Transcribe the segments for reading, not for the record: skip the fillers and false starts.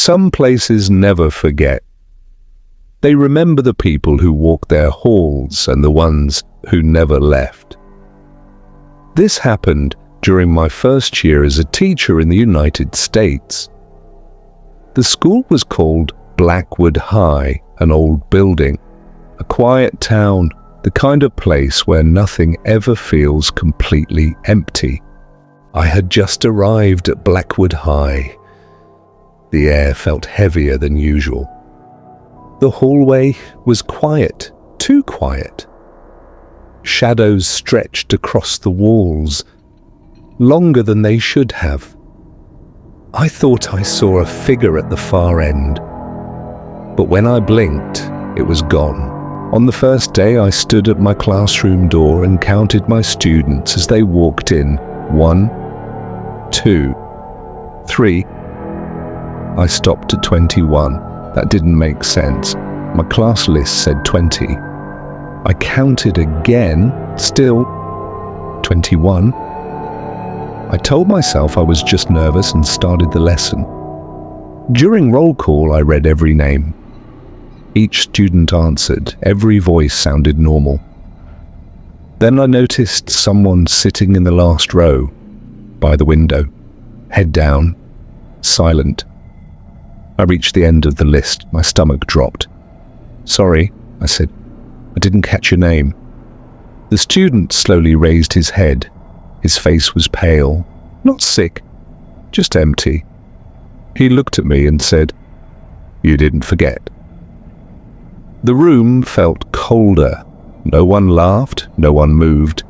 Some places never forget. They remember the people who walked their halls and the ones who never left. This happened during my first year as a teacher in the United States. The school was called Blackwood High, an old building, a quiet town, the kind of place where nothing ever feels completely empty. I had just arrived at Blackwood High. The air felt heavier than usual. The hallway was quiet, too quiet. Shadows stretched across the walls, longer than they should have. I thought I saw a figure at the far end, but when I blinked, it was gone. On the first day, I stood at my classroom door and counted my students as they walked in. 1, 2, 3. I stopped at 21. That didn't make sense. My class list said 20. I counted again, still 21. I told myself I was just nervous and started the lesson. During roll call, I read every name. Each student answered. Every voice sounded normal. Then I noticed someone sitting in the last row, by the window, head down, silent. I reached the end of the list. My stomach dropped. "Sorry," I said. "I didn't catch your name." The student slowly raised his head. His face was pale, not sick, just empty. He looked at me and said, "You didn't forget." The room felt colder. No one laughed, no one moved.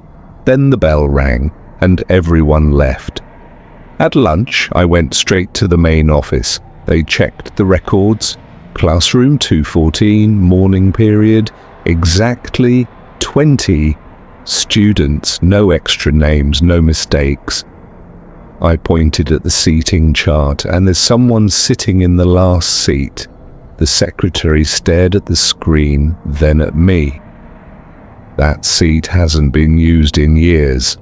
Then the bell rang, and everyone left. At lunch, I went straight to the main office. They checked the records. Classroom 214, morning period, exactly 20 students, no extra names, no mistakes. I pointed at the seating chart, and there's someone sitting in the last seat. The secretary stared at the screen, then at me. That seat hasn't been used in years.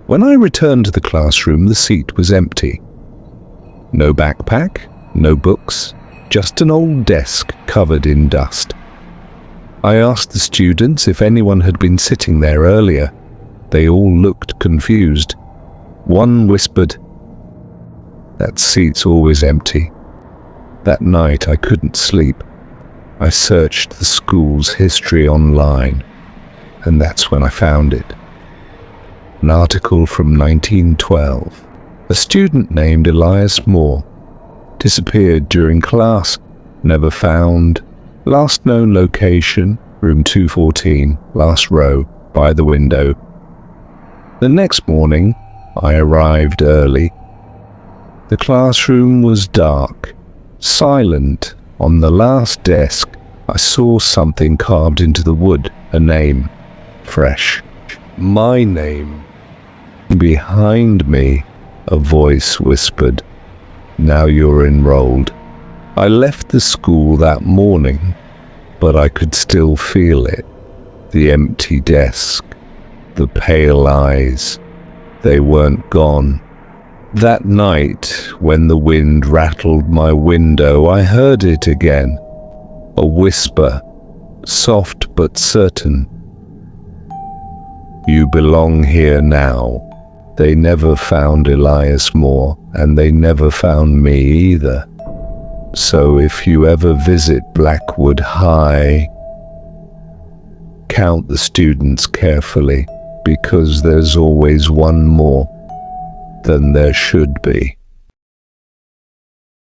When I returned to the classroom, the seat was empty. No backpack, no books, just an old desk covered in dust. I asked the students if anyone had been sitting there earlier. They all looked confused. One whispered, "That seat's always empty." That night I couldn't sleep. I searched the school's history online, and that's when I found it. An article from 1912. A student named Elias Moore disappeared during class, never found. Last known location, room 214, last row, by the window. The next morning, I arrived early. The classroom was dark, silent. On the last desk, I saw something carved into the wood, a name, fresh. My name. Behind me, a voice whispered, "Now you're enrolled." I left the school that morning, but I could still feel it. The empty desk, the pale eyes, they weren't gone. That night, when the wind rattled my window, I heard it again. A whisper, soft but certain. "You belong here now." They never found Elias Moore, and they never found me either. So if you ever visit Blackwood High, count the students carefully, because there's always one more than there should be.